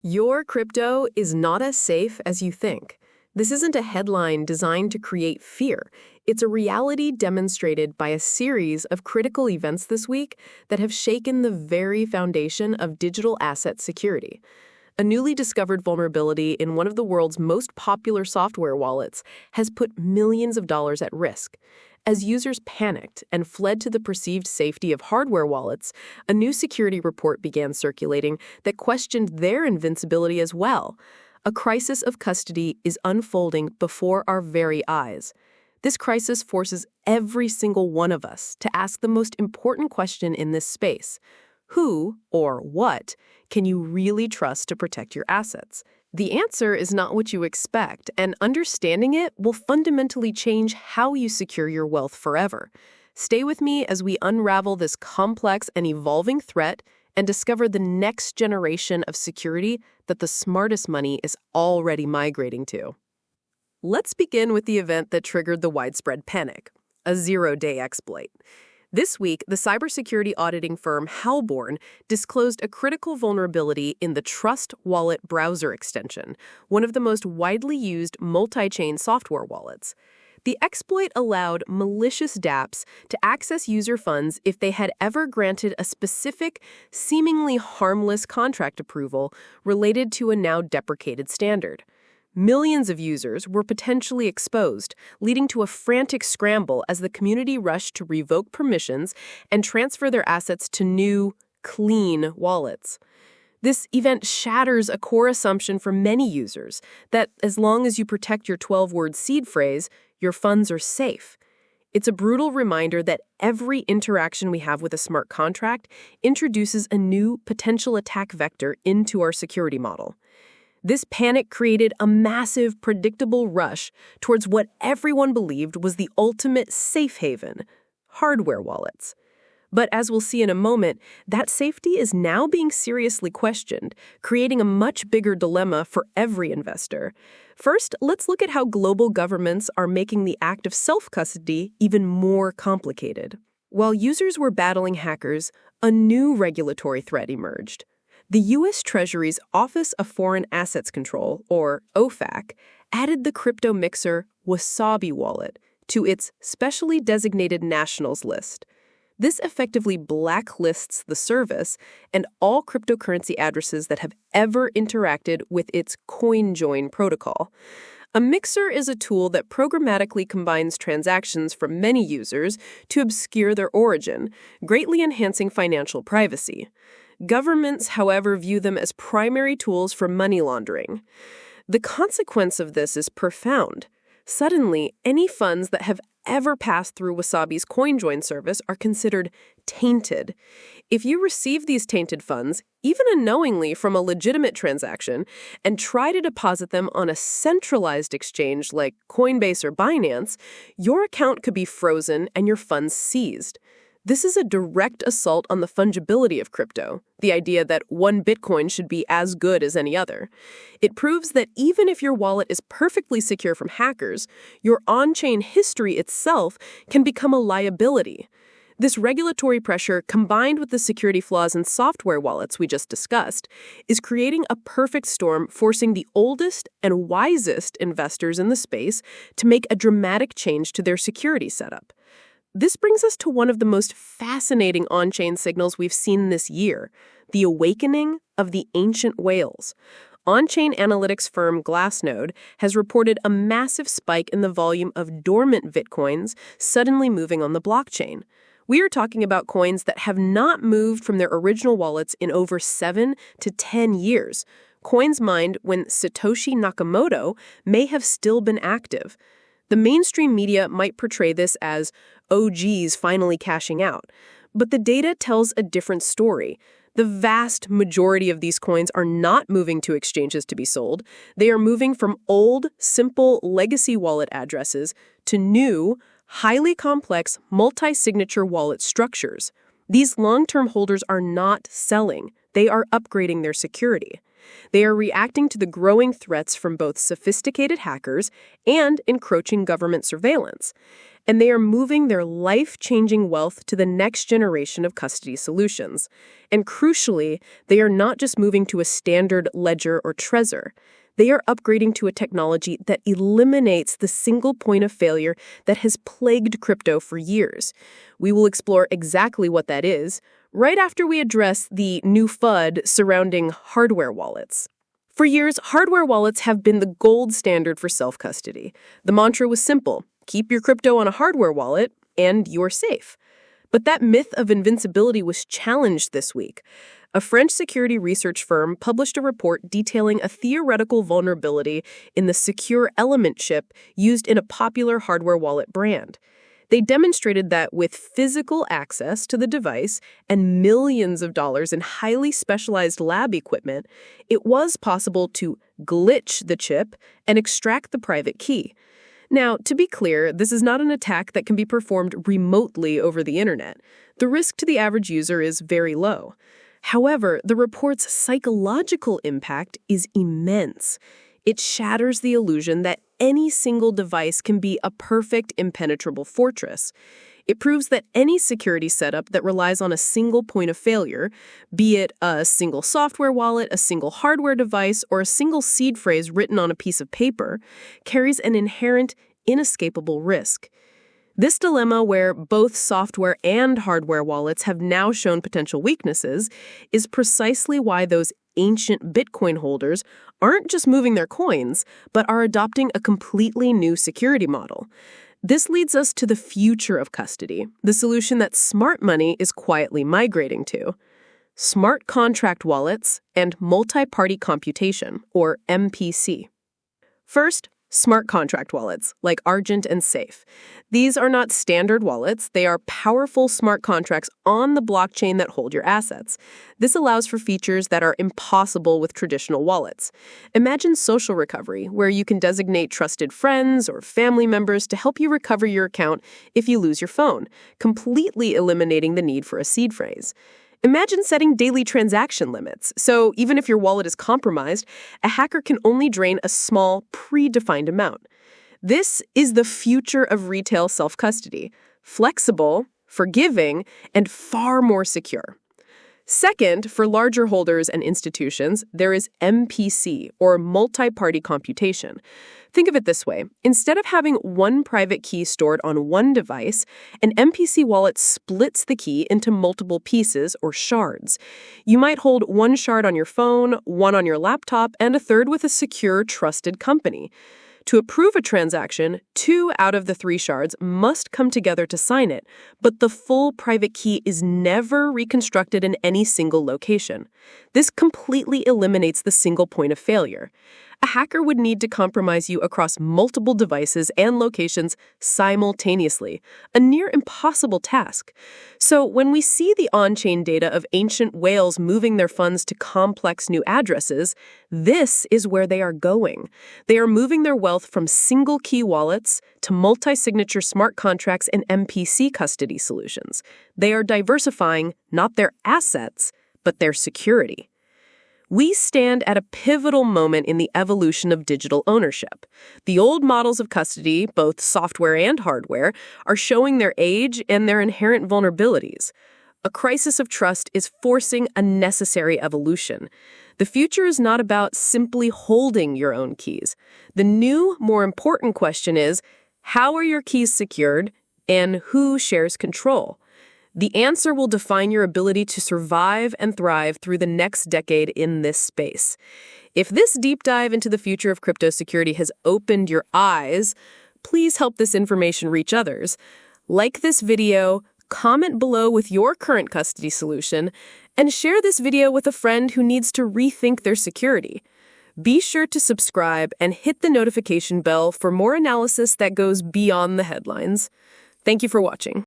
Your crypto is not as safe as you think. This isn't a headline designed to create fear. It's a reality demonstrated by a series of critical events this week that have shaken the very foundation of digital asset security. A newly discovered vulnerability in one of the world's most popular software wallets has put millions of dollars at risk. As users panicked and fled to the perceived safety of hardware wallets, a new security report began circulating that questioned their invincibility as well. A crisis of custody is unfolding before our very eyes. This crisis forces every single one of us to ask the most important question in this space. Who, or what, can you really trust to protect your assets? The answer is not what you expect, and understanding it will fundamentally change how you secure your wealth forever. Stay with me as we unravel this complex and evolving threat and discover the next generation of security that the smartest money is already migrating to. Let's begin with the event that triggered the widespread panic, a zero-day exploit. This week, the cybersecurity auditing firm Halborn disclosed a critical vulnerability in the Trust Wallet browser extension, one of the most widely used multi-chain software wallets. The exploit allowed malicious dApps to access user funds if they had ever granted a specific, seemingly harmless contract approval related to a now deprecated standard. Millions of users were potentially exposed, leading to a frantic scramble as the community rushed to revoke permissions and transfer their assets to new, clean wallets. This event shatters a core assumption for many users that as long as you protect your 12-word seed phrase, your funds are safe. It's a brutal reminder that every interaction we have with a smart contract introduces a new potential attack vector into our security model. This panic created a massive, predictable rush towards what everyone believed was the ultimate safe haven, hardware wallets. But as we'll see in a moment, that safety is now being seriously questioned, creating a much bigger dilemma for every investor. First, let's look at how global governments are making the act of self-custody even more complicated. While users were battling hackers, a new regulatory threat emerged. The U.S. Treasury's Office of Foreign Assets Control, or OFAC, added the crypto mixer Wasabi wallet to its specially designated nationals list. This effectively blacklists the service and all cryptocurrency addresses that have ever interacted with its CoinJoin protocol. A mixer is a tool that programmatically combines transactions from many users to obscure their origin, greatly enhancing financial privacy. Governments, however, view them as primary tools for money laundering. The consequence of this is profound. Suddenly, any funds that have ever passed through Wasabi's CoinJoin service are considered tainted. If you receive these tainted funds, even unknowingly from a legitimate transaction, and try to deposit them on a centralized exchange like COINBASE or BINANCE, your account could be frozen and your funds seized. This is a direct assault on the fungibility of crypto, the idea that one Bitcoin should be as good as any other. It proves that even if your wallet is perfectly secure from hackers, your on-chain history itself can become a liability. This regulatory pressure, combined with the security flaws in software wallets we just discussed, is creating a perfect storm, forcing the oldest and wisest investors in the space to make a dramatic change to their security setup. This brings us to one of the most fascinating on-chain signals we've seen this year, the awakening of the ancient whales. On-chain analytics firm Glassnode has reported a massive spike in the volume of dormant Bitcoins suddenly moving on the blockchain. We are talking about coins that have not moved from their original wallets in over 7 to 10 years. Coins mined when Satoshi Nakamoto may have still been active. The mainstream media might portray this as OGs finally cashing out, but the data tells a different story. The vast majority of these coins are not moving to exchanges to be sold. They are moving from old, simple legacy wallet addresses to new, highly complex, multi-signature wallet structures. These long-term holders are not selling. They are upgrading their security. They are reacting to the growing threats from both sophisticated hackers and encroaching government surveillance. And they are moving their life-changing wealth to the next generation of custody solutions. And crucially, they are not just moving to a standard ledger or Trezor. They are upgrading to a technology that eliminates the single point of failure that has plagued crypto for years. We will explore exactly what that is right after we address the new FUD surrounding hardware wallets. For years, hardware wallets have been the gold standard for self-custody. The mantra was simple: keep your crypto on a hardware wallet, and you're safe. But that myth of invincibility was challenged this week. A French security research firm published a report detailing a theoretical vulnerability in the secure element chip used in a popular hardware wallet brand. They demonstrated that with physical access to the device and millions of dollars in highly specialized lab equipment, it was possible to glitch the chip and extract the private key. Now, to be clear, this is not an attack that can be performed remotely over the internet. The risk to the average user is very low. However, the report's psychological impact is immense. It shatters the illusion that any single device can be a perfect, impenetrable fortress. It proves that any security setup that relies on a single point of failure, be it a single software wallet, a single hardware device, or a single seed phrase written on a piece of paper, carries an inherent, inescapable risk. This dilemma, where both software and hardware wallets have now shown potential weaknesses, is precisely why those ancient Bitcoin holders aren't just moving their coins, but are adopting a completely new security model. This leads us to the future of custody, the solution that smart money is quietly migrating to: smart contract wallets and multi-party computation, or MPC. First, smart contract wallets, like Argent and Safe. These are not standard wallets. They are powerful smart contracts on the blockchain that hold your assets. This allows for features that are impossible with traditional wallets. Imagine social recovery, where you can designate trusted friends or family members to help you recover your account if you lose your phone, completely eliminating the need for a seed phrase. Imagine setting daily transaction limits, so even if your wallet is compromised, a hacker can only drain a small, predefined amount. This is the future of retail self-custody: flexible, forgiving, and far more secure. Second, for larger holders and institutions, there is MPC, or multi-party computation. Think of it this way: instead of having one private key stored on one device, an MPC wallet splits the key into multiple pieces, or shards. You might hold one shard on your phone, one on your laptop, and a third with a secure, trusted company. To approve a transaction, 2 out of the 3 shards must come together to sign it, but the full private key is never reconstructed in any single location. This completely eliminates the single point of failure. A hacker would need to compromise you across multiple devices and locations simultaneously, a near impossible task. So when we see the on-chain data of ancient whales moving their funds to complex new addresses, this is where they are going. They are moving their wealth from single-key wallets to multi-signature smart contracts and MPC custody solutions. They are diversifying not their assets, but their security. We stand at a pivotal moment in the evolution of digital ownership. The old models of custody, both software and hardware, are showing their age and their inherent vulnerabilities. A crisis of trust is forcing a necessary evolution. The future is not about simply holding your own keys. The new, more important question is, how are your keys secured, and who shares control? The answer will define your ability to survive and thrive through the next decade in this space. If this deep dive into the future of crypto security has opened your eyes, please help this information reach others. Like this video, comment below with your current custody solution, and share this video with a friend who needs to rethink their security. Be sure to subscribe and hit the notification bell for more analysis that goes beyond the headlines. Thank you for watching.